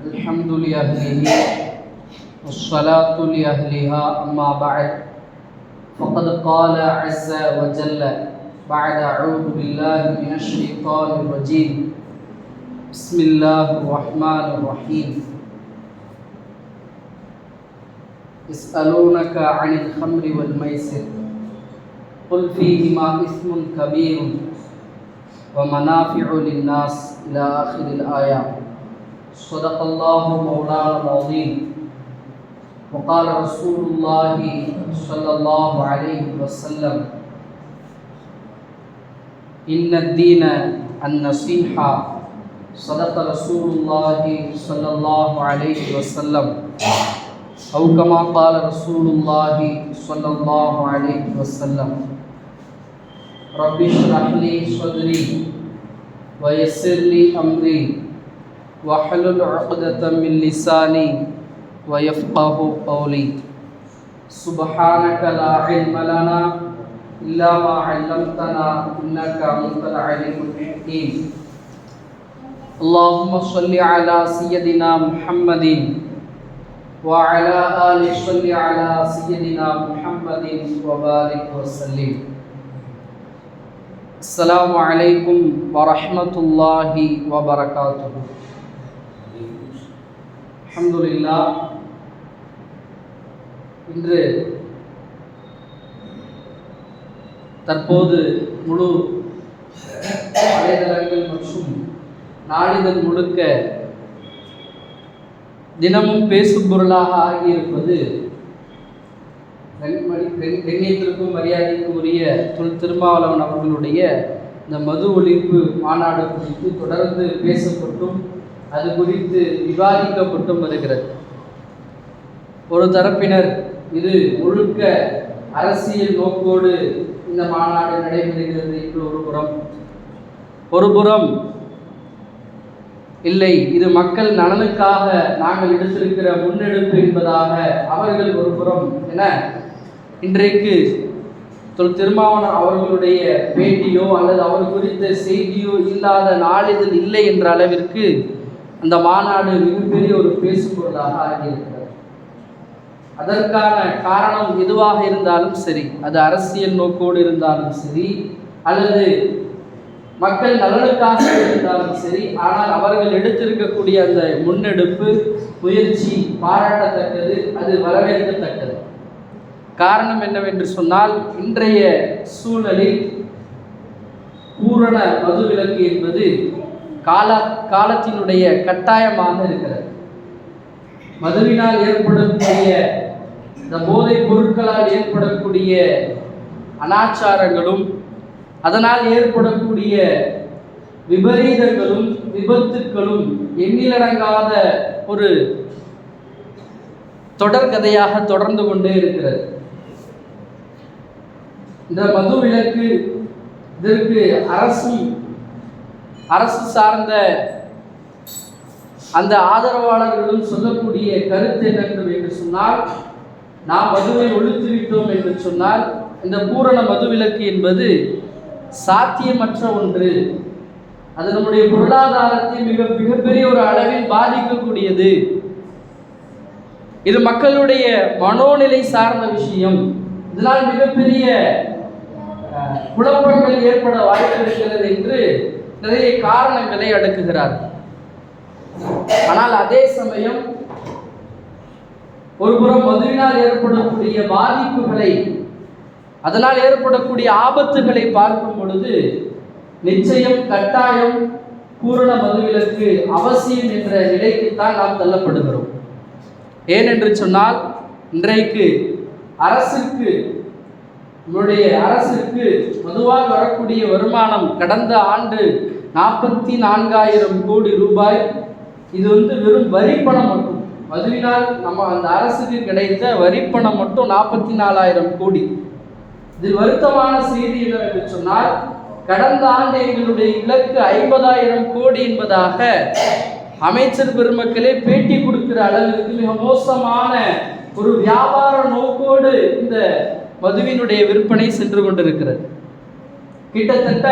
الحمد لله والصلاة لأهلها أما بعد فقد قال عز وجل بعد أعوذ بالله من الشيطان الرجيم بسم الله الرحمن الرحيم يسألونك عن الخمر والميسر قل فيهما إثم كبير ومنافع للناس إلى آخر الآية. صدق الله مولانا العظيم وقال رسول الله صلى الله عليه وسلم إن الدين النصيحة. صدق رسول الله صلى الله عليه وسلم أو كما قال رسول الله صلى الله عليه وسلم. رب اشرح لي صدري ويسر لي أمري واحلل عقدة من لساني ويفقه قولي. سبحانك لا علم لنا إلا ما علمتنا إنك أنت العليم الحكيم. اللهم صل على سيدنا محمد وعلى آل صل على سيدنا محمد وبارك وسلم. السلام عليكم ورحمة الله وبركاته. الحمد لله. இன்று தற்போது முழு வலைதளங்கள் மற்றும் நாளிதழ் முழுக்க தினமும் பேசும் பொருளாக ஆகியிருப்பது கண்ணியத்திற்கும் மரியாதைக்கும் உரிய திருமாவளவன் அவர்களுடைய இந்த மது ஒழிப்பு மாநாடு குறித்து தொடர்ந்து பேசப்பட்டும் அது குறித்து விவாதிக்கப்பட்டும் வருகிறது. ஒரு தரப்பினர் இது முழுக்க அரசியல் நோக்கோடு இந்த மாநாடு நடைபெறுகிறது என்று ஒருபுறம் இல்லை, இது மக்கள் நலனுக்காக நாங்கள் எடுத்திருக்கிற முன்னெடுப்பு என்பதாக அவர்கள் ஒருபுறம் என இன்றைக்கு திருமாவளவன் அவர்களுடைய பேட்டியோ அல்லது அவர் குறித்த செய்தியோ இல்லாத நாளிதழ் இல்லை என்ற அளவிற்கு அந்த மாநாடு மிகப்பெரிய ஒரு பேசுபொருளாக ஆகியிருக்கிறது. அதற்கான காரணம் எதுவாக இருந்தாலும் சரி, அது அரசியல் நோக்கோடு இருந்தாலும் சரி அல்லது மக்கள் நலனுக்காக இருந்தாலும் சரி, ஆனால் அவர்கள் எடுத்திருக்கக்கூடிய அந்த முன்னெடுப்பு முயற்சி பாராட்டத்தக்கது, அது வரவேற்கத்தக்கது. காரணம் என்னவென்று சொன்னால், இன்றைய சூழலில் பூரண மதுவிலக்கு என்பது காலத்தினுடைய கட்டாயமாக இருக்கிறது. மதுவினால் ஏற்படக்கூடிய இந்த போதைப் பொருட்களால் ஏற்படக்கூடிய அனாச்சாரங்களும் அதனால் ஏற்படக்கூடிய விபரீதங்களும் விபத்துக்களும் எண்ணிலடங்காத ஒரு தொடர்கதையாக தொடர்ந்து கொண்டே இருக்கிறது. இந்த மது விலக்கு இதற்கு அரசு சார்ந்த அந்த ஆதரவாளர்களும் சொல்லக்கூடிய கருத்து என்னென்று என்று சொன்னால், நாம் மதுவை ஒழித்துவிட்டோம் என்று சொன்னால் இந்த பூரண மதுவிலக்கு என்பது சாத்தியமற்ற ஒன்று, அது நம்முடைய பொருளாதாரத்தை மிகப்பெரிய ஒரு அளவில் பாதிக்கக்கூடியது, இது மக்களுடைய மனோநிலை சார்ந்த விஷயம், இதனால் மிகப்பெரிய குழப்பங்கள் ஏற்பட வாய்ப்பு இருக்கிறது என்று நிறைய காரணங்களை அடுக்குகிறார். ஆனால் அதே சமயம் ஒருபுறம் மதுவினால் ஏற்படக்கூடிய பாதிப்புகளை, அதனால் ஏற்படக்கூடிய ஆபத்துகளை பார்க்கும் பொழுது நிச்சயம் கட்டாயம் பூரண மதுவிலக்கு அவசியம் என்ற நிலைக்குத்தான் நாம் தள்ளப்படுகிறோம். ஏனென்று சொன்னால், இன்றைக்கு அரசுக்கு மதுவால் வரக்கூடிய வருமானம் கடந்த ஆண்டு 44,000 கோடி ரூபாய். இது வெறும் வரிப்பணம் மட்டும், மதுவினால் அந்த அரசுக்கு கிடைத்த வரிப்பணம் மட்டும் 44,000 கோடி. இதில் வருத்தமான செய்தி என்னவென்று சொன்னால், கடந்த ஆண்டு எங்களுடைய இலக்கு 50,000 கோடி என்பதாக அமைச்சர் பெருமக்களே பேட்டி கொடுக்கிற அளவிற்கு மிக மோசமான ஒரு வியாபார நோக்கோடு இந்த மதுவினுடைய விற்பனை சென்று கொண்டிருக்கிறது. கிட்டத்தட்ட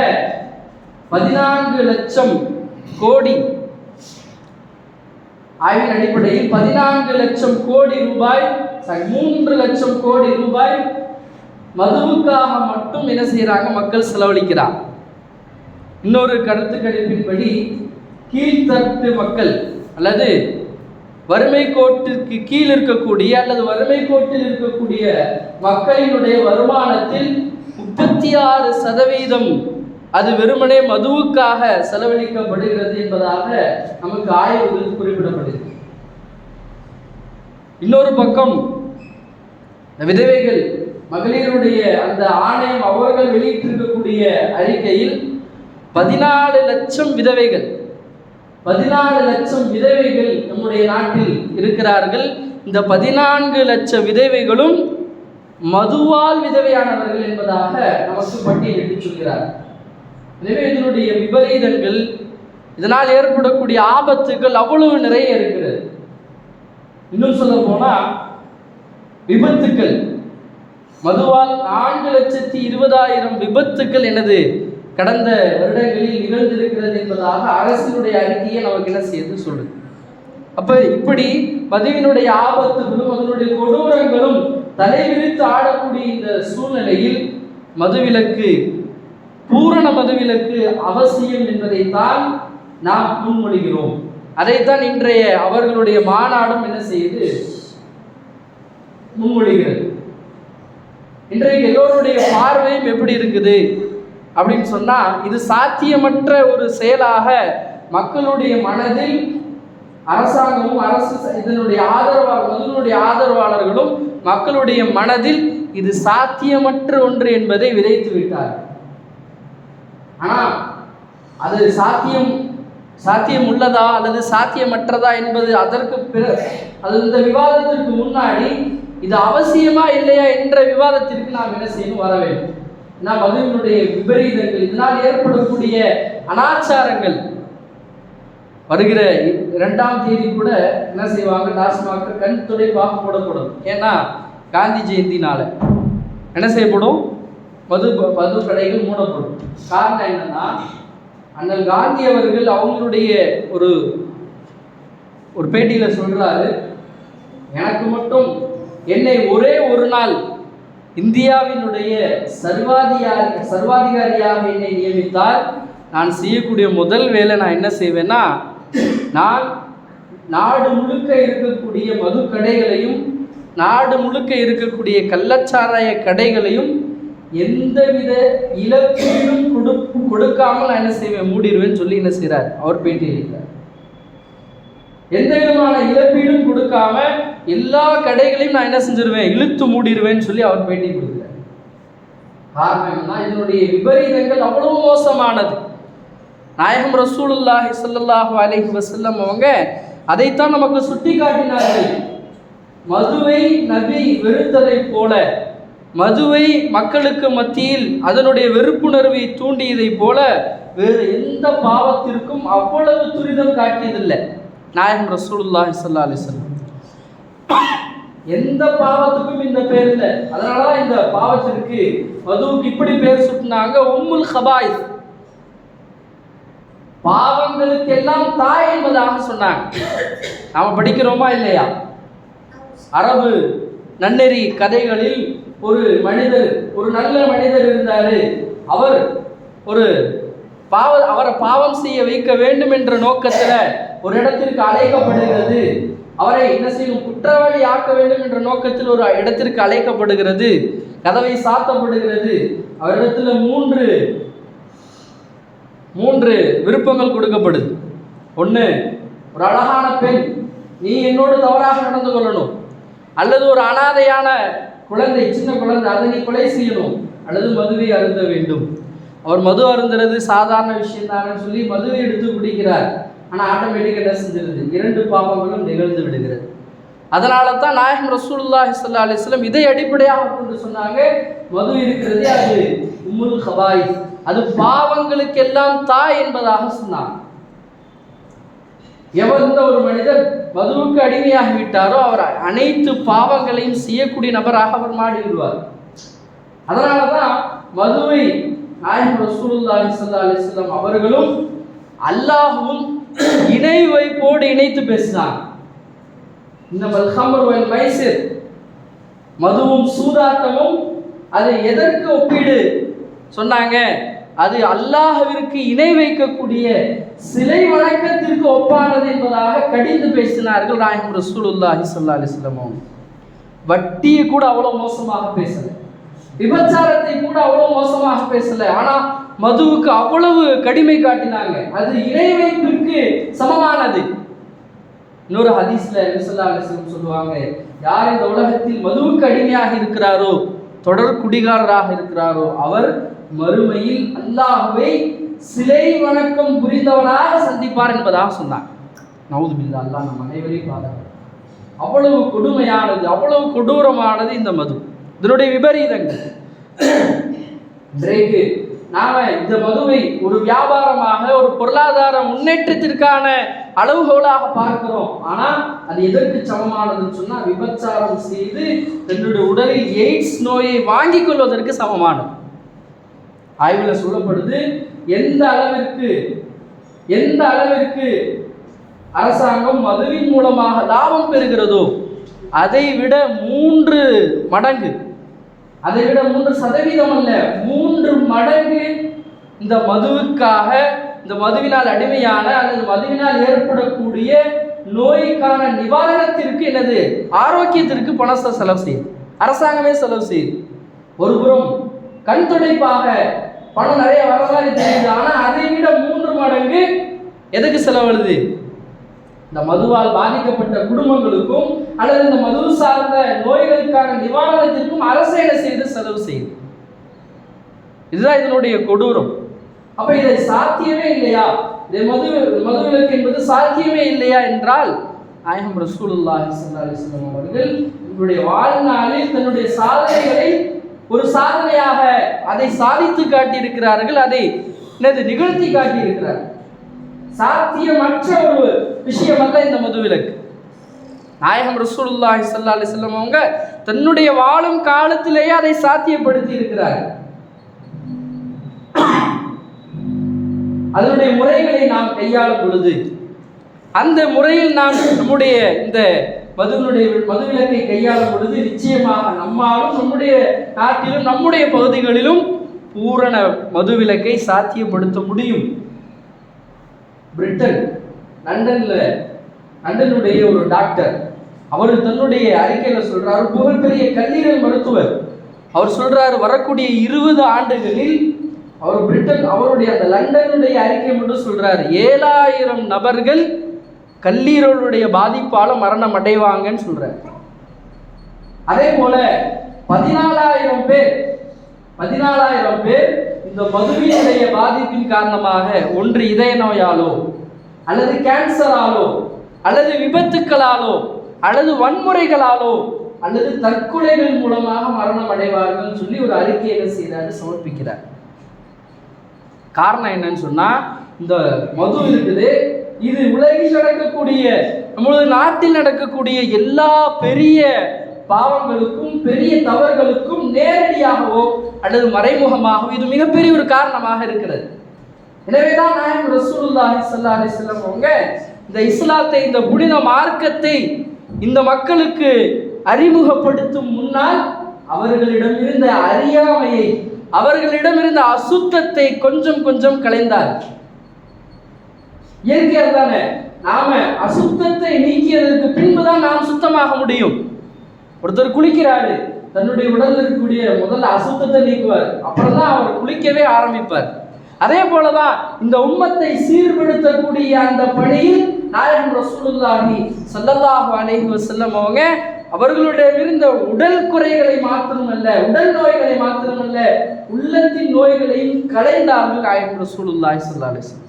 14 லட்சம் கோடி ஆய்வின் அடிப்படையில் 14 லட்சம் கோடி ரூபாய் 3 லட்சம் கோடி ரூபாய் மதுவுக்காக மட்டும் என்ன செய்யறாங்க, மக்கள் செலவழிக்கிறார். இன்னொரு கருத்து கணிப்பின்படி கீழ்த்தட்டு மக்கள் அல்லது வறுமை கோட்டிற்கு கீழ் இருக்கக்கூடிய அல்லது வறுமை கோட்டில் இருக்கக்கூடிய மக்களினுடைய வருமானத்தில் 36% அது வெறுமனே மதுவுக்காக செலவழிக்கப்படுகிறது என்பதாக நமக்கு ஆய்வுகள் குறிப்பிடப்படுகிறது. இன்னொரு பக்கம் விதவைகள் மகளிருடைய அந்த ஆணையம் அவர்கள் வெளியிட்டிருக்கக்கூடிய அறிக்கையில் 14 லட்சம் விதவைகள் நம்முடைய நாட்டில் இருக்கிறார்கள். இந்த 14 லட்சம் விதவைகளும் மதுவால் விதவையானவர்கள் என்பதாக நமக்கு பட்டியலிட்டு சொல்கிறார். எனவே இதனுடைய விபரீதங்கள், இதனால் ஏற்படக்கூடிய ஆபத்துகள் அவ்வளவு நிறைய இருக்கிறது. இன்னும் சொல்ல போனா விபத்துக்கள், மதுவால் 4,20,000 விபத்துக்கள் எனது கடந்த வருடங்களில் நிகழ்ந்திருக்கிறது என்பதாக அரசினுடைய அறிக்கையை நமக்கு என்ன செய்து சொல்லுது. அப்ப இப்படி மதுவினுடைய ஆபத்துகளும் அதனுடைய கொடூரங்களும் தலைவிரித்து ஆடக்கூடிய இந்த சூழ்நிலையில் மதுவிலக்கு, பூரண மதுவிலக்கு அவசியம் என்பதைத்தான் நாம் முன்மொழிகிறோம். அதைத்தான் இன்றைய அவர்களுடைய மாநாடும் என்ன செய்து முன்மொழிகிறது. இன்றைக்கு எல்லோருடைய பார்வையும் எப்படி இருக்குது அப்படின்னு சொன்னா, இது சாத்தியமற்ற ஒரு செயலாக மக்களுடைய மனதில் அரசாங்கமும் இதனுடைய ஆதரவாளர்களும் மக்களுடைய மனதில் இது சாத்தியமற்ற ஒன்று என்பதை விதைத்து விட்டார். ஆனால் அது சாத்தியம் உள்ளதா அல்லது சாத்தியமற்றதா என்பது அதற்கு அது இந்த விவாதத்திற்கு முன்னாடி இது அவசியமா இல்லையா என்ற விவாதத்திற்கு நாம் என்ன செய்யணும், வர வேண்டும். நாம் மதுவினுடைய விபரீதங்கள், இதனால் ஏற்படக்கூடிய அனாச்சாரங்கள், வருகிற 2ஆம் தேதி கூட என்ன செய்வாங்க, டாஸ்மாக கண் துடைப்பாக போடப்படும். ஏன்னா காந்தி ஜெயந்தினால என்ன செய்யப்படும், மது கடைகள் மூடப்படும். காரணம் என்னன்னா, அண்ணல் காந்தி அவர்கள் அவங்களுடைய ஒரு பேட்டியில சொல்றாரு, எனக்கு மட்டும் என்னை ஒரே ஒரு நாள் இந்தியாவினுடைய சர்வாதிகாரியாக என்னை நியமித்தால் நான் செய்யக்கூடிய முதல் வேலை நான் என்ன செய்வேன்னா, நான் நாடு முழுக்க இருக்கக்கூடிய மது கடைகளையும் நாடு முழுக்க இருக்கக்கூடிய கள்ளச்சாராய கடைகளையும் எந்தவித இழப்பீடும் கொடுக்காமல் நான் என்ன செய்வேன், மூடிடுவேன்னு சொல்லி என்ன செய்கிறார் அவர் பேட்டி இருக்கிறார். எந்த விதமான இழப்பீடும் கொடுக்காம எல்லா கடைகளையும் நான் என்ன செஞ்சிருவேன், இழுத்து மூடிடுவேன்னு சொல்லி அவர் பேட்டி கொடுக்கிறார். காரணம் என்னன்னா, இதனுடைய விபரீதங்கள் அவ்வளவு மோசமானது. நாயகம் ரசூலுல்லாஹி ஸல்லல்லாஹு அலைஹி வஸல்லம் அவங்க அதைத்தான் நமக்கு சுட்டி காட்டினார்கள். மதுவை நபி வெறுத்ததை போல, மதுவை மக்களுக்கு மத்தியில் அதனுடைய வெறுப்புணர்வை தூண்டியதை போல வேறு எந்த பாவத்திற்கும் அவ்வளவு துரிதம் காட்டியதில்லை நாயகம் ரசூலுல்லாஹி ஸல்லல்லாஹு அலைஹி வஸல்லம். எந்த பாவத்துக்கும் இந்த பேர் இல்லை. அதனாலதான் இந்த பாவத்திற்கு, மதுவுக்கு இப்படி பேர் சுட்டினாங்க, உம்முல் ஹபாயிஸ், பாவங்களுக்கு எல்லாம் தாய் என்பதாக சொன்னாங்க. நாம படிக்கிறோமா இல்லையா? அரபு நன்னெறி கதைகளில் ஒரு நல்ல மனிதர் இருந்தாரு. அவரை பாவம் செய்ய வைக்க வேண்டும் என்ற நோக்கத்தில் ஒரு இடத்திற்கு அழைக்கப்படுகிறது. அவரை என்ன செய்யும், குற்றவாளி ஆக்க வேண்டும் என்ற நோக்கத்தில் ஒரு இடத்திற்கு அழைக்கப்படுகிறது. கதவை சாத்தப்படுகிறது. அவரிடத்துல மூன்று விருப்பங்கள் கொடுக்கப்படுது. ஒன்று, ஒரு அழகான பெண், நீ என்னோடு தவறாக நடந்து கொள்ளணும். அல்லது ஒரு அனாதையான குழந்தை, சின்ன குழந்தை, அதை நீ கொலை செய்யணும். அல்லது மதுவை அருந்த வேண்டும். அவர் மது அருந்துறது சாதாரண விஷயம் தானே சொல்லி மதுவை எடுத்து குடிக்கிறார். ஆனால் ஆட்டோமேட்டிக்காக என்ன செஞ்சிருது, 2 பாவங்களும் நிகழ்ந்து விடுகிறது. அதனால தான் நாயகம் ரசூலுல்லாஹி ஸல்லல்லாஹு அலைஹி வஸல்லம் இதை அடிப்படையாக கொண்டு சொன்னாங்க, மது இருக்கிறதே அது உம்முல் ஹபாயிஸ், அது பாவங்களுக்கெல்லாம் தாய் என்பதாக சொன்னார். எவந்த ஒரு மனிதர் மதுவுக்கு அடிமையாகி விட்டாரோ அவர் அனைத்து பாவங்களையும் செய்யக்கூடிய நபராக அவர் மாறி விடுவார். அதனாலதான் மதுவை நாயகம் ரசூலுல்லாஹி ஸல்லல்லாஹு அலைஹி வஸல்லம் அவர்களும் அல்லாஹ்வும் இணை வைப்போடு இணைத்து பேசினார். இன்னமல் ஹம்ரு வல் மைசிர், மதுவும் சூதாட்டமும் அது எதற்கு ஒப்பீடு சொன்னாங்க? அது அல்லாஹ்விற்கு இணை வைக்கக்கூடிய சிலை வணக்கத்திற்கு ஒப்பானது என்பதாக கடிந்து பேசினார்கள் நாயகம் ரசூலுல்லாஹி ஸல்லல்லாஹு அலைஹி வஸல்லம். வட்டியை கூட அவ்வளவு மோசமாக பேசல, விபச்சாரத்தை கூட அவ்வளவு மோசமாக பேசல, ஆனா மதுவுக்கு அவ்வளவு கடுமை காட்டினாங்க. அது இணை வைப்பிற்கு சமமானது. இன்னொரு ஹதீஸ்ல நபி ஸல்லல்லாஹு அலைஹி வஸல்லம் சொல்லுவாங்க, யார் இந்த உலகத்தில் மதுவுக்கு அடிமையாக இருக்கிறாரோ, தொடர் குடிகாரராக இருக்கிறாரோ, அவர் மறுமையில் அல்லாஹ்வை சிலை வணக்கம் புரிந்தவனாக சந்திப்பார் என்பதாக சொன்னார். நவுது பில்லா, அல்லாஹ் நம் அனைவரையும் பாதுகாப்பார். அவ்வளவு கொடுமையானது, அவ்வளவு கொடூரமானது இந்த மது. இதனுடைய விபரீதங்கள் இன்றைக்கு நாம இந்த மதுவை ஒரு வியாபாரமாக, ஒரு பொருளாதார முன்னேற்றத்திற்கான அளவுகோலாக பார்க்கிறோம். ஆனா அது எதற்கு சமமானதுன்னு சொன்னா, விபச்சாரம் செய்து தன்னுடைய உடலில் எய்ட்ஸ் நோயை வாங்கிக் கொள்வதற்கு சமமானது. ஆய்வுல சொல்லப்படுது, எந்த அளவிற்கு அரசாங்கம் மதுவின் மூலமாக லாபம் பெறுகிறதோ அதை விட 3 மடங்கு, அதை விட 3% அல்ல, 3 மடங்கு இந்த மதுவுக்காக, இந்த மதுவினால் அடிமையான அல்லது மதுவினால் ஏற்படக்கூடிய நோய்க்கான நிவாரணத்திற்கு, எனது ஆரோக்கியத்திற்கு பணத்தை செலவு செய்யும், அரசாங்கமே செலவு செய்யுது. ஒருபுறம் கண் துடைப்பாக பணம் நிறைய வர மாதிரி தெரியுது, ஆனா அதை விட 3 மடங்கு எதுக்கு செலவழுது? இந்த மதுவால் பாதிக்கப்பட்ட குடும்பங்களுக்கும் அல்லது இந்த மது சார்ந்த நோய்களுக்கான நிவாரணத்திற்கும் அரசு என்ன செய்து செலவு செய்யுது. இதுதான் இதனுடைய கொடூரம். அப்ப இதை சாத்தியமே இல்லையா, இதை மதுவிலக்கு என்பது சாத்தியமே இல்லையா என்றால், நாயகம் ரசூலுல்லாஹி ஸல்லல்லாஹு அலைஹி வஸல்லம் அவர்கள் இவருடைய வாழ்நாளில் தன்னுடைய சாதனைகளை ஒரு சாதனையாக அதை சாதித்து காட்டியிருக்கிறார்கள், அதை நிகழ்த்தி காட்டியிருக்கிறார்கள். சாத்தியமற்ற ஒரு விஷயம் அல்ல இந்த மதுவிலக்கு. நாயகம் ரசூலுல்லாஹி ஸல்லல்லாஹு அலைஹி வஸல்லம் அவங்க தன்னுடைய வாழும் காலத்திலேயே அதை சாத்தியப்படுத்தி இருக்கிறார்கள். அதனுடைய முறைகளை நாம் கையாளும் பொழுது, அந்த முறையில் நாம் நம்முடைய இந்த மதுவிலக்கை கையாளும் பொழுது நிச்சயமாக நம்மாலும் நம்முடைய நாட்டிலும் நம்முடைய பகுதிகளிலும் பூரண மதுவிலக்கை சாத்தியப்படுத்த முடியும். பிரிட்டன் லண்டனுடைய ஒரு டாக்டர், அவர் தன்னுடைய அறிக்கையில சொல்றாரு, புகழ்பெரிய கல்லீரல் மருத்துவர், அவர் சொல்றாரு, வரக்கூடிய 20 ஆண்டுகளில் அவருடைய அந்த லண்டனுடைய அறிக்கை மட்டும் சொல்றாரு, 7000 நபர்கள் கல்லீரலுடைய பாதிப்பால மரணம் அடைவாங்கன்னு சொல்றாரு. அதே போல 14,000 பேர் இந்த மதுவினுடைய பாதிப்பின் காரணமாக ஒன்று இதய நோயாலோ அல்லது கேன்சராலோ அல்லது விபத்துக்களாலோ அல்லது வன்முறைகளாலோ அல்லது தற்கொலைகள் மூலமாக மரணம் அடைவார்கள் சொல்லி ஒரு அறிக்கையை செய்தாரு, சமர்ப்பிக்கிறார். காரணம் என்னன்னு சொன்னா, இந்த மது இருக்குது, இது உலகில் நடக்கக்கூடிய, நம்மளது நாட்டில் நடக்கக்கூடிய எல்லா பெரிய பாவங்களுக்கும் பெரிய தவறுகளுக்கும் நேரடியாகவோ அல்லது மறைமுகமாகவோ இது மிகப்பெரிய ஒரு காரணமாக இருக்கிறது. எனவேதான் நாயகம் ரசூலுல்லாஹி ஸல்லல்லாஹு அலைஹி வஸல்லம் அவங்க இந்த இஸ்லாத்தை, இந்த புனித மார்க்கத்தை இந்த மக்களுக்கு அறிமுகப்படுத்தும் முன்னால் அவர்களிடம் இருந்த அறியாமையை, அவர்களிடம் இருந்த அசுத்தத்தை கொஞ்சம் கொஞ்சம் களைந்தார். இயற்கையாக தானே, நாம அசுத்தத்தை நீக்கியதற்கு பின்புதான் நாம் சுத்தமாக முடியும். ஒருத்தர் குளிக்கிறாரு, தன்னுடைய உடலில் இருக்கக்கூடிய முதல்ல அசுத்தத்தை நீக்குவார், அப்புறம் தான் அவர் குளிக்கவே ஆரம்பிப்பார். அதே போலதான் இந்த உம்மத்தை சீர்படுத்தக்கூடிய அந்த பணியில் நாயகம் ரசூலுல்லாஹி ஸல்லல்லாஹு அலைஹி வஸல்லம் அவங்க அவர்களுடைய இருந்த உடல் குறைகளை மாத்திரமல்ல, உடல் நோய்களை மாத்திரமல்ல, உள்ளத்தின் நோய்களையும் களைந்தார்கள் நாயகம் ரசூலுல்லாஹி ஸல்லல்லாஹு அலைஹி வஸல்லம்.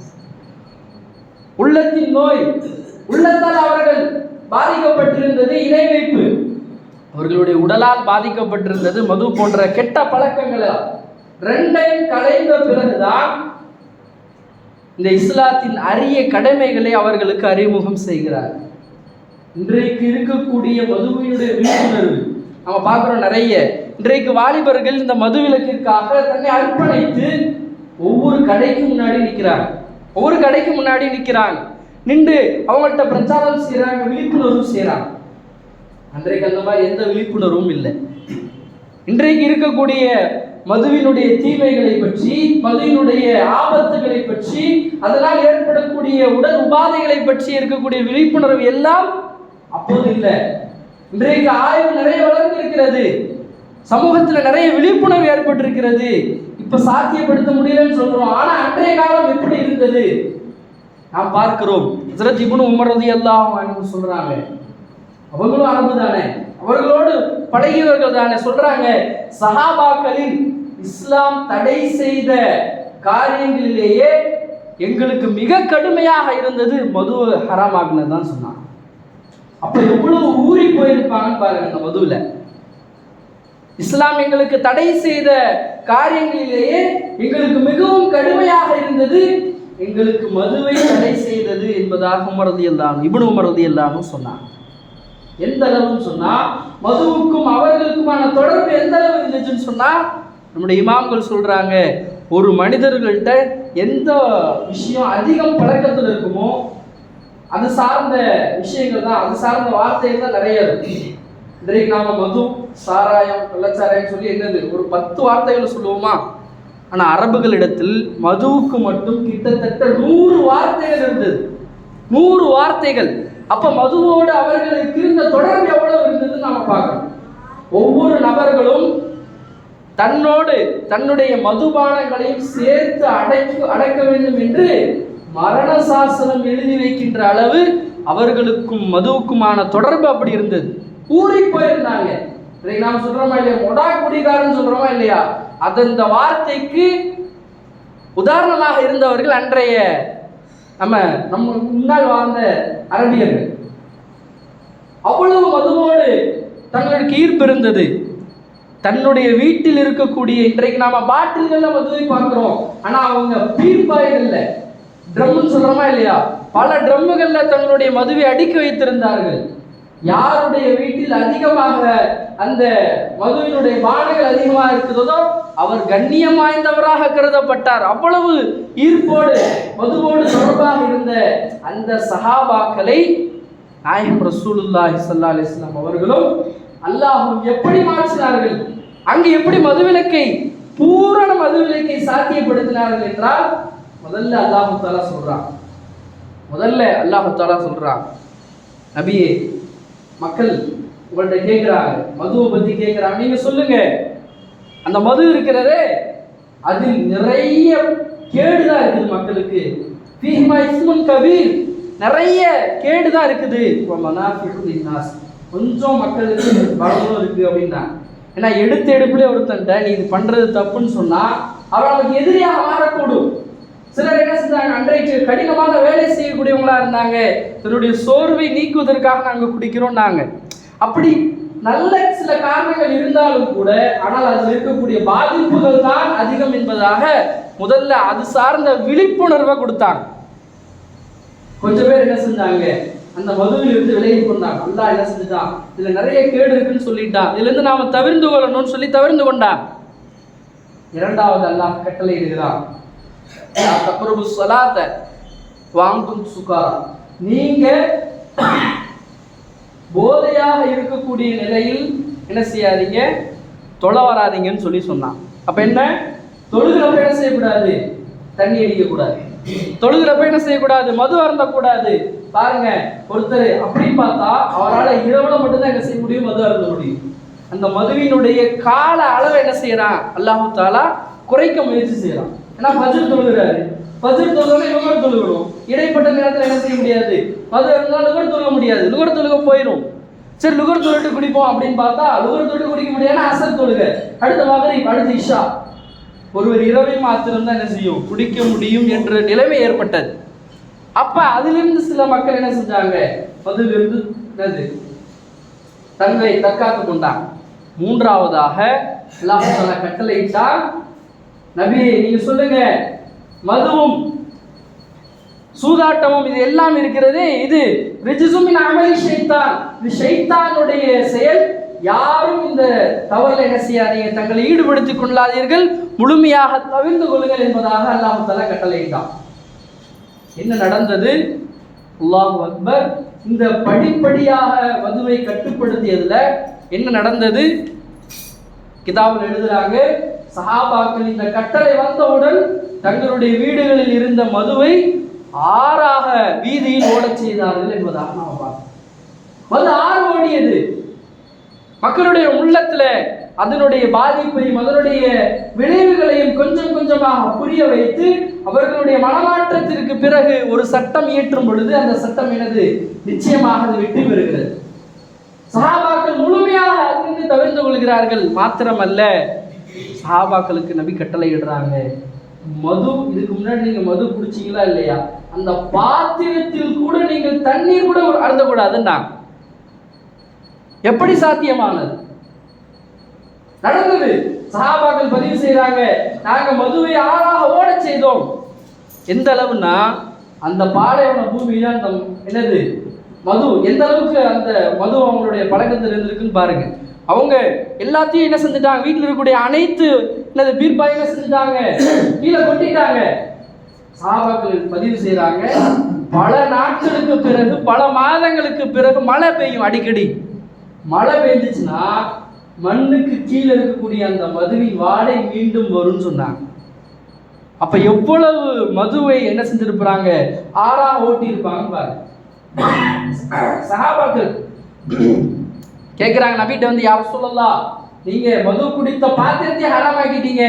உள்ளத்தின் நோய், உள்ளத்தால் அவர்கள் பாதிக்கப்பட்டிருந்தது இணை வைப்பு, அவர்களுடைய உடலால் பாதிக்கப்பட்டிருந்தது மது போன்ற கெட்ட பழக்கங்களை, ரெண்டையும் களைந்த பிறகுதான் இந்த இஸ்லாத்தின் அரிய கடமைகளை அவர்களுக்கு அறிமுகம் செய்கிறார். இன்றைக்கு இருக்கக்கூடிய மதுவினுடைய விழிப்புணர்வு நம்ம பார்க்குறோம் நிறைய. இன்றைக்கு வாலிபர்கள் இந்த மதுவிலக்கிற்காக தன்னை அர்ப்பணித்து ஒவ்வொரு கடைக்கு முன்னாடி நிற்கிறாங்க, நின்று அவங்கள்ட்ட பிரச்சாரம் செய்கிறாங்க, விழிப்புணர்வு செய்கிறாங்க. அன்றைக்கு அந்த மாதிரி எந்த விழிப்புணர்வும் இல்லை. இன்றைக்கு இருக்கக்கூடிய மதுவினுடைய தீமைகளை பற்றி, மதுவினுடைய ஆபத்துகளை பற்றி, அதனால் ஏற்படக்கூடிய உடல் உபாதைகளை பற்றி இருக்கக்கூடிய விழிப்புணர்வு எல்லாம் அப்போது இல்லை. இன்றைக்கு ஆய்வு நிறைய வளர்ந்திருக்கிறது, சமூகத்தில் நிறைய விழிப்புணர்வு ஏற்பட்டிருக்கிறது. இப்ப சாத்தியப்படுத்த முடியலன்னு சொல்றோம். ஆனா அன்றைய காலம் எப்படி இருந்தது நாம் பார்க்கிறோம். ஹஜ்ரத் இப்னு உமர் ரலியல்லாஹு அன்ஹு சொல்றாங்க, அவங்களும் அரபு தானே, அவர்களோடு பழகியவர்கள் தானே, சொல்றாங்க, சஹாபாக்களில் இஸ்லாம் தடை செய்த காரியங்களிலேயே எங்களுக்கு மிக கடுமையாக இருந்தது மது ஹராமாக்குனது தான் சொன்னாங்க. அப்ப எவ்வளவு ஊறி போயிருப்பாங்கன்னு பாருங்க. அந்த மதுவில் இஸ்லாம் எங்களுக்கு தடை செய்த காரியங்களிலேயே எங்களுக்கு மிகவும் கடுமையாக இருந்தது எங்களுக்கு மதுவை தடை செய்தது என்பதாக உமர் ரலியல்லாஹு இப்னு உமர் ரலியல்லாஹு சொன்னாங்க. எந்த அளவுன்னு சொன்னா, மதுவுக்கும் அவர்களுக்குமான தொடர்பு எந்த அளவு இருந்துச்சுன்னு சொன்னா, நம்முடைய இமாம்கள் சொல்றாங்க, ஒரு மனிதர்கள்ட்ட எந்த விஷயம் அதிகம் பழக்கத்தில் இருக்குமோ அது சார்ந்த விஷயங்கள் தான், அது சார்ந்த வார்த்தைகள் தான் நிறைய இருக்கு. இன்றைக்கு நாம மது, சாராயம், கள்ளச்சாராயம் சொல்லி என்னது ஒரு 10 வார்த்தைகளை சொல்லுவோமா? ஆனா அரபுகளிடத்தில் மதுவுக்கு மட்டும் கிட்டத்தட்ட 100 வார்த்தைகள் இருந்தது. 100 வார்த்தைகள். அப்ப மதுவோடு அவர்களுக்கு இருந்த தொடர்பு எவ்வளவு இருந்ததுன்னு நாம பார்க்கணும். ஒவ்வொரு நபர்களும் தன்னோடு தன்னுடைய மதுபானங்களையும் சேர்த்து அடக்க வேண்டும் என்று மரண சாசனம் எழுதி வைக்கின்ற அளவு அவர்களுக்கும் மதுவுக்குமான தொடர்பு அப்படி இருந்தது. ஊறி போயிருந்தாங்க. நாம் சொல்றோமா இல்லையா, மொடா குடிகாரன்னு சொல்றோமா இல்லையா, அந்த வார்த்தைக்கு உதாரணமாக இருந்தவர்கள் அன்றைய நம்ம முன்னால் வாழ்ந்த அரபியர்கள். அவ்வளவு மதுவோடு தங்களுக்கு ஈர்ப்பு இருந்தது. தன்னுடைய வீட்டில் இருக்கக்கூடிய, இன்றைக்கு நாம பாட்டில்கள்ல மதுவை பார்க்கிறோம், ஆனா அவங்க பீர்பாய்கள்ல, ட்ரம்னு சொல்றோமா இல்லையா, பல ட்ரம்முகள்ல தங்களுடைய மதுவை அடுக்கி வைத்திருந்தார்கள். யாருடைய வீட்டில் அதிகமாக அந்த மதுவினுடைய பானங்கள் அதிகமாக இருக்கிறதோ அவர் கண்ணியம் வாய்ந்தவராக கருதப்பட்டார். அவ்வளவு ஈர்ப்போடு மதுவோடு தொடர்பாக இருந்த அந்த சஹாபாக்களை நாயகம் ரசூலுல்லாஹி ஸல்லல்லாஹு அலைஹி வஸல்லம் அவர்களும் அல்லாஹ்வும் எப்படி மாற்றினார்கள், அங்கு எப்படி மதுவிலக்கை, பூரண மதுவிலக்கை சாத்தியப்படுத்தினார்கள் என்றால், முதல்ல அல்லாஹ் தஆலா சொல்றான், நபியே, மக்கள் உங்கள்கிட்ட கேட்கிறாங்க, மதுவை பத்தி கேட்கிறாங்க, நீங்க சொல்லுங்க, அந்த மது இருக்கிறதே அதில் நிறைய கேடுதான் இருக்குது மக்களுக்கு, ஃபீஹிமா இஸ்முன் கபீர், நிறைய கேடுதான் இருக்குது, கொஞ்சம் மக்களுக்கு பலனும் இருக்கு அப்படின்னா. ஏன்னா எடுப்புல ஒருத்தன்ட்ட நீ இது பண்றது தப்புன்னு சொன்னா அவர் நமக்கு எதிரியாக மாறக்கூடும். சிலர் என்ன செஞ்சாங்க, அன்றைக்கு கடினமான வேலை செய்யக்கூடியவங்களா இருந்தாங்க, தன்னுடைய சோர்வை நீக்குவதற்காக நாங்கள் குடிக்கிறோம் நாங்க. அப்படி நல்ல சில காரணங்கள் இருந்தாலும் கூட, ஆனால் அதில் இருக்கக்கூடிய பாதிப்புகள் தான் அதிகம் என்பதாக முதல்ல அது சார்ந்த விழிப்புணர்வை கொடுத்தாங்க. கொஞ்சம் பேர் என்ன செஞ்சாங்க, அந்த மதுவில் இருந்து விலகி கொண்டாங்க. அல்லாஹ் என்ன செஞ்சுட்டான், இதுல நிறைய கேடு இருக்குன்னு சொல்லிட்டான், இதுல இருந்து நாம தவிர்ந்து கொள்ளணும்னு சொல்லி தவிர்ந்து கொண்டான். இரண்டாவது அல்லாஹ் கட்டளை இடுகிறான், நீங்க போதையாக இருக்கக்கூடிய நிலையில் என்ன செய்யாதீங்க, தொலை வராதீங்கன்னு சொல்லி சொன்னான். அப்ப என்ன, தொழுகிறப்ப என்ன செய்யக்கூடாது, தண்ணி அடிக்கக்கூடாது, தொழுகிறப்ப என்ன செய்யக்கூடாது, மது அருந்தக்கூடாது. பாருங்க, ஒருத்தர் அப்படி பார்த்தா அவரால் இரவுல மட்டும்தான் என்ன செய்ய முடியும், மது அருந்த முடியும். அந்த மதுவினுடைய கால அளவை என்ன செய்யறான், அல்லாஹு தஆலா குறைக்க முயற்சி செய்யறான். ஏன்னா ஃபஜ்ர் தொழுகிறாரு, ஃபஜ்ர் தொழுகணும், லுகர் தொழுகணும், இடைப்பட்ட நேரத்தில் என்ன செய்ய முடியாது, மது இருந்தால் லுகர் தொழுக முடியாது, லுகர் தொழுக போயிடும். சரி லுகர் தொழுட்டு குடிப்போம் அப்படின்னு பார்த்தா லுகர் தொழுட்டு குடிக்க முடியாது, அசர் தொழுக, அடுத்த மகரிப், அடுத்த இஷா. ஒருவர் இரவை மாத்திரம் தான் என்ன செய்யும், குடிக்க முடியும் என்ற நிலைமை ஏற்பட்டது. அப்ப அதிலிருந்து சில மக்கள் என்ன செஞ்சாங்க, மதுவிலிருந்து தங்களை தற்காத்து கொண்டாங்க. மூன்றாவதாக அல்லாஹ் தஆலா கட்டளையிட்டார், நபியே நீங்க சொல்லுங்க, மதுவும் சூதாட்டமும் இது எல்லாம் இருக்கிறதே, இது ரிஜ்ஸும் மின் அமலி ஷைத்தான், இது ஷைத்தானுடைய செயல், யாரும் இந்த தவறில் என்ன செய்யாதீங்க, தங்களை ஈடுபடுத்திக் கொள்ளாதீர்கள், முழுமையாக தவிர்த்து கொள்ளுங்கள் என்பதாக அல்லாஹ் தஆலா கட்டளையிட்டான். என்ன நடந்தது, அல்லாஹு அக்பர். இந்த படிப்படியாக மதுவை கட்டுப்படுத்தியதுல என்ன நடந்தது? கிதாபில் எழுதுறாங்க, சஹாபாக்கள் இந்த கட்டளை வந்தவுடன் தங்களுடைய வீடுகளில் இருந்த மதுவை ஆறாக வீதியில் ஓடச் செய்தார்கள் என்பதாக நாம் பார்க்கிறோம். மது ஆறு ஓடியது. மக்களுடைய உள்ளத்துல அதனுடைய பாதிப்பையும் அதனுடைய விளைவுகளையும் கொஞ்சம் கொஞ்சமாக புரிய வைத்து அவர்களுடைய மனமாற்றத்திற்கு பிறகு ஒரு சட்டம் இயற்றும் பொழுது அந்த சட்டம் எனது நிச்சயமாக அது வெற்றி பெறுகிறது. சஹாபாக்கள் முழுமையாக அதிலிருந்து தவிர்த்து கொள்கிறார்கள். மாத்திரமல்ல, சஹாபாக்களுக்கு நபி கட்டளை இடுறாங்க, மது, இதுக்கு முன்னாடி நீங்க மது குடிச்சீங்களா இல்லையா, அந்த பாத்திரத்தில் கூட நீங்கள் தண்ணீர் கூட அருந்தக்கூடாதுன்னா. எப்படி சாத்தியமானது? நடந்தது. சஹாபாக்கள் பதிவு செய்யறாங்க, நாங்க மதுவை ஆறாக ஓட செய்தோம். எந்த அளவுன்னா, அந்த பாலைவன பூமியில அந்த என்னது மது எந்த அளவுக்கு அந்த மது அவங்களுடைய பழக்கத்தில் இருந்திருக்குன்னு பாருங்க. அவங்க எல்லாத்தையும் என்ன செஞ்சுட்டாங்க, வீட்டில் இருக்கக்கூடிய அனைத்து என்னது பீர்பாய் என்ன செஞ்சுட்டாங்க, கீழே கொட்டிட்டாங்க. சஹாபாக்கள் பதிவு செய்யறாங்க, பல நாட்களுக்கு பிறகு பல மாதங்களுக்கு பிறகு மழை பெய்யும். அடிக்கடி மழை பெய்ஞ்சிச்சுன்னா மண்ணுக்கு கீழே இருக்கக்கூடிய அந்த மதுவின் வாடை மீண்டும் வரும்னு சொன்னாங்க. அப்ப எவ்வளவு மதுவை என்ன செஞ்சிருப்பாங்க, ஆறா ஓட்டி இருப்பாங்க பாருங்க. சஹாபாக்கள் கேட்கிறாங்க நபிட்ட வந்து, யார் சொல்லலாம், நீங்க மது குடித்த பாத்திரத்தை ஹராமாக்கிட்டீங்க,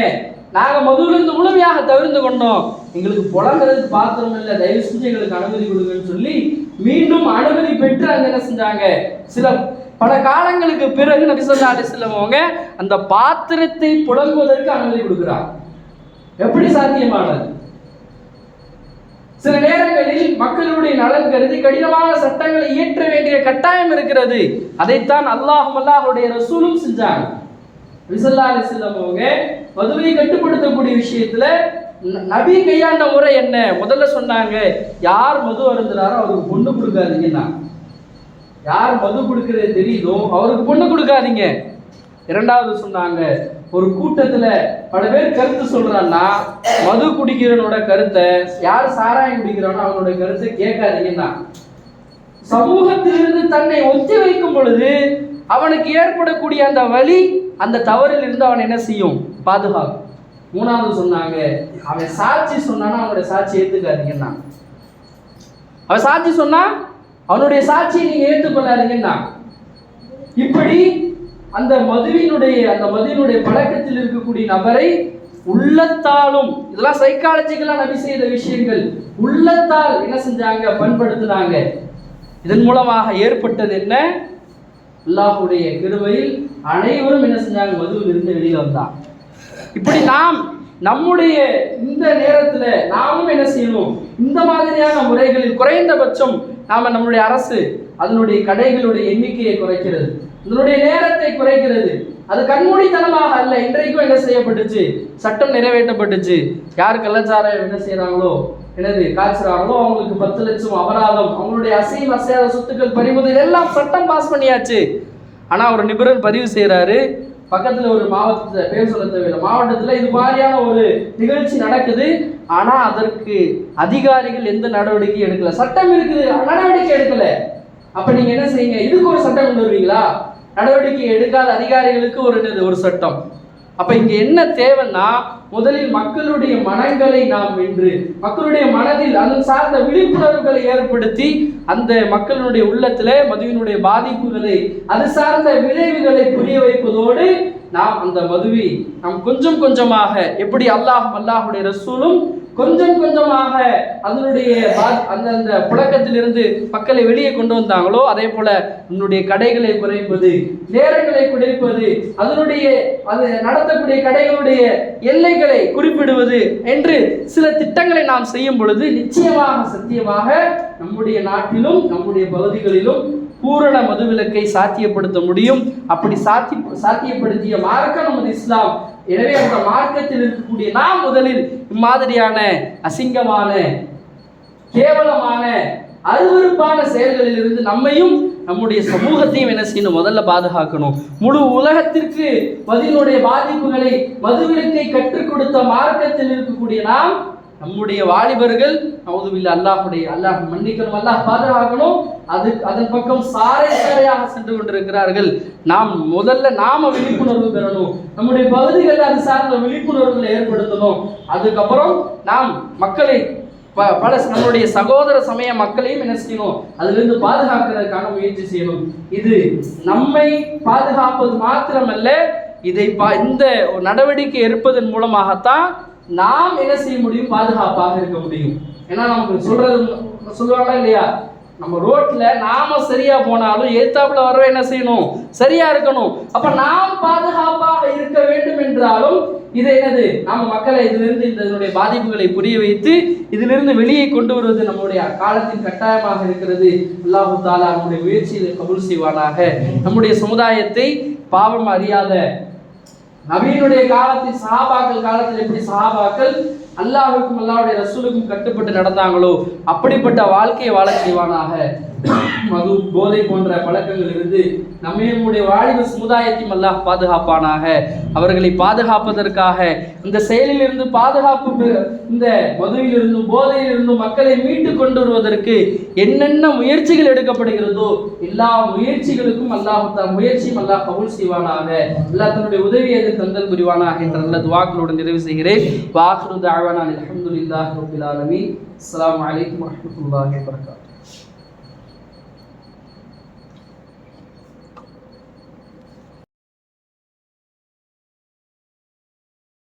நாங்க மதுவில இருந்து முழுமையாக தவிர்த்து கொண்டோம், எங்களுக்கு புலங்கிறதுக்கு பாத்திரம் இல்லை, தயவு செஞ்சு எங்களுக்கு அனுமதி கொடுங்கன்னு சொல்லி மீண்டும் அனுமதி பெற்று அங்க என்ன செஞ்சாங்க. பல காலங்களுக்கு பிறகு நபி ஸல்லல்லாஹு அலைஹி வஸல்லம் அவங்க அந்த பாத்திரத்தை புழங்குவதற்கு அனுமதி கொடுக்கிறார். எப்படி சாத்தியமானது? சில நேரங்களில் மக்களுடைய நலன் கருதி கடினமான சட்டங்களை இயற்ற வேண்டிய கட்டாயம் இருக்கிறது. அதைத்தான் அல்லாஹுடைய ரசூலும் செஞ்சாங்க. நபி ஸல்லல்லாஹு அலைஹி வஸல்லம் அவங்க மதுவை கட்டுப்படுத்தக்கூடிய விஷயத்துல நபி கையாண்ட முறை என்ன? முதல்ல சொன்னாங்க, யார் மது அருந்துறாரோ அவருக்கு பொண்ணு கொடுக்காதீங்கன்னா. யார் மது கொடுக்கிறது தெரியுதோ அவருக்கு பொண்ணு கொடுக்காதீங்க. இரண்டாவது சொன்னாங்க, ஒரு கூட்டத்துல பல பேர் கருத்து சொல்றான்னா மது குடிக்கிறவனோட கருத்தை, யார் சாராயம் குடிக்கிறானோ அவனோட கருத்தை கேட்காதீங்கன்னா. சமூகத்திலிருந்து தன்னை ஒத்தி வைக்கும் பொழுது அவனுக்கு ஏற்படக்கூடிய அந்த வலி, அந்த தவறில் இருந்து அவன் என்ன செய்யும், பாதுகாக்கும். மூணாவது சொன்னாங்க, அவன் சாட்சி சொன்னானா அவனுடைய சாட்சி ஏத்துக்காதீங்கன்னா. அவன் சாட்சி சொன்னா அவனுடைய சாட்சியை நீங்க ஏற்றுக்கொள்ளாதீங்கன்னா. இப்படி அந்த மதுவினுடைய பழக்கத்தில் இருக்கக்கூடிய நபரை உள்ளத்தாலும், இதெல்லாம் சைக்காலஜிக்கலா நபி செய்த விஷயங்கள், உள்ளத்தால் என்ன செஞ்சாங்க, பண்படுத்தினாங்க. இதன் மூலமாக ஏற்பட்டது என்ன? அல்லாஹ்வுடைய கிருபையில் அனைவரும் என்ன செஞ்சாங்க, மதுவில் இருந்து வெளியில வந்தாங்க. இப்படி நாம் நம்முடைய இந்த நேரத்துல நாமும் என்ன செய்யணும், இந்த மாதிரியான முறைகளில் குறைந்தபட்சம் நாம நம்முடைய அரசு அதனுடைய கடைகளுடைய எண்ணிக்கையை குறைக்கிறது, இதனுடைய நேரத்தை குறைக்கிறது. அது கண்மூடித்தனமாக அல்ல. இன்றைக்கும் என்ன செய்யப்பட்டுச்சு, சட்டம் நிறைவேற்றப்பட்டுச்சு. யார் கள்ளச்சாராயம் என்ன செய்யறாங்களோ, என்னது காய்ச்சுறாங்களோ அவங்களுக்கு 10 லட்சம் அபராதம், அவங்களுடைய அசையாத சொத்துக்கள் பறிமுதல், எல்லாம் சட்டம் பாஸ் பண்ணியாச்சு. ஆனா ஒரு நிபுணர் பதிவு செய்யறாரு, பக்கத்துல ஒரு மாவட்டத்துல, பேர் சொல்ல தேவையில்லை, மாவட்டத்துல இது மாதிரியான ஒரு நிகழ்ச்சி நடக்குது, ஆனா அதற்கு அதிகாரிகள் எந்த நடவடிக்கையும் எடுக்கல. சட்டம் இருக்குது, நடவடிக்கை எடுக்கல. அப்ப நீங்க என்ன செய்யுங்க, இதுக்கு ஒரு சட்டம் கொண்டு வருவீங்களா? நடவடிக்கை எடுக்காத அதிகாரிகளுக்கு ஒரு சட்டம். அப்ப இங்க என்ன தேவைன்னா, முதலில் மக்களுடைய மனங்களை நாம் வென்று, மக்களுடைய மனதில் அதன் சார்ந்த விழிப்புணர்வுகளை ஏற்படுத்தி, அந்த மக்களுடைய உள்ளத்துல மதுவினுடைய பாதிப்புகளை, அது சார்ந்த விளைவுகளை புரிய வைப்பதோடு நாம் அந்த மதுவை நாம் கொஞ்சம் கொஞ்சமாக, எப்படி அல்லாஹுடைய ரசூலும் கொஞ்சம் கொஞ்சமாக அதனுடைய அந்த புழக்கத்திலிருந்து மக்களை வெளியே கொண்டு வந்தாங்களோ, அதே போல நம்முடைய கடைகளை குறைப்பது, நேரங்களை குறைப்பது, அது நடத்தக்கூடிய கடைகளுடைய எல்லைகளை குறிப்பிடுவது என்று சில திட்டங்களை நாம் செய்யும் பொழுது நிச்சயமாக சத்தியமாக நம்முடைய நாட்டிலும் நம்முடைய பகுதிகளிலும் பூரண மதுவிலக்கை சாத்தியப்படுத்த முடியும். அப்படி சாத்தியப்படுத்திய மார்க்கம் நமது இஸ்லாம். எனவே அந்த மார்க்கத்தில் இருக்கக்கூடிய நாம் முதலில் இம்மாதிரியான அசிங்கமான, கேவலமான, அருவருப்பான செயல்களில் இருந்து நம்மையும் நம்முடைய சமூகத்தையும் என்ன செய்யணும், முதல்ல பாதுகாக்கணும். முழு உலகத்திற்கு மதுவினுடைய பாதிப்புகளை, மதுவிலக்கை கற்றுக் கொடுத்த மார்க்கத்தில் இருக்கக்கூடிய நாம் நம்முடைய வாலிபர்கள் நவுதுபில்லா அல்லாஹ் மன்னிக்கணும், அல்லாஹ் பாதுகாக்கணும், அதன் பக்கம் சாரை சாரையாக சென்று கொண்டிருக்கிறார்கள். நாம் முதல்ல நாம விழிப்புணர்வு பெறணும், நம்முடைய பகுதிகளில் அது சார்ந்த விழிப்புணர்வுகளை ஏற்படுத்தணும். அதுக்கப்புறம் நாம் மக்களை பல நம்மளுடைய சகோதர சமய மக்களையும் என்ன செய்யணும், அதிலிருந்து பாதுகாக்கிறதுக்கான முயற்சி செய்யணும். இது நம்மை பாதுகாப்பது மாத்திரமல்ல, இதை இந்த நடவடிக்கை எடுப்பதன் மூலமாகத்தான் நாம் என்ன செய்ய முடியும், பாதுகாப்பாக இருக்க முடியும். ஏன்னா நமக்கு சொல்லுவாங்களா இல்லையா, நம்ம ரோட்ல நாம சரியா போனாலும் ஏத்தாப்புல வர என்ன செய்யணும், சரியா இருக்கணும். அப்ப நாம் பாதுகாப்பாக இருக்க வேண்டும் என்றாலும் இது என்னது, நாம மக்களை இதிலிருந்து இதனுடைய பாதிப்புகளை புரிய வைத்து இதிலிருந்து வெளியே கொண்டு வருவது நம்முடைய காலத்தின் கட்டாயமாக இருக்கிறது. அல்லாஹு தாலா நம்முடைய முயற்சியை கபூல் செய்வானாக. நம்முடைய சமுதாயத்தை பாவம் அறியாத நபியினுடைய காலத்தில் சஹாபாக்கள் காலத்தில் எப்படி சஹாபாக்கள் அல்லாஹ்வுக்கும் அல்லாஹ்வுடைய ரசூலுக்கும் கட்டுப்பட்டு நடந்தாங்களோ அப்படிப்பட்ட வாழ்க்கையை வாழ செய்வானாக. மது போதை போன்ற பழக்கங்கள் இருந்து நம்முடைய வாலிப சமுதாயத்தையும் அல்லாஹ் பாதுகாப்பானாக. அவர்களை பாதுகாப்பதற்காக இந்த செயலிலிருந்து பாதுகாப்பு, இந்த மதுவிலிருந்து போதையிலிருந்து மக்களை மீட்டு கொண்டு வருவதற்கு என்னென்ன முயற்சிகள் எடுக்கப்படுகிறதோ எல்லா முயற்சிகளுக்கும் முயற்சியும் அல்லாஹ் கபூல் செய்வானாக. அல்லாஹ் தன்னுடைய உதவியை தந்தல் புரிவானாக என்ற நல்ல துஆக்களுடன் நிறைவு செய்கிறேன். வாஹிரு தஅவானா அல்ஹம்துலில்லாஹி ரப்பில் ஆலமீன். அஸ்ஸலாமு அலைக்கும் வரஹ்மத்துல்லாஹி வபரகாத்துஹு.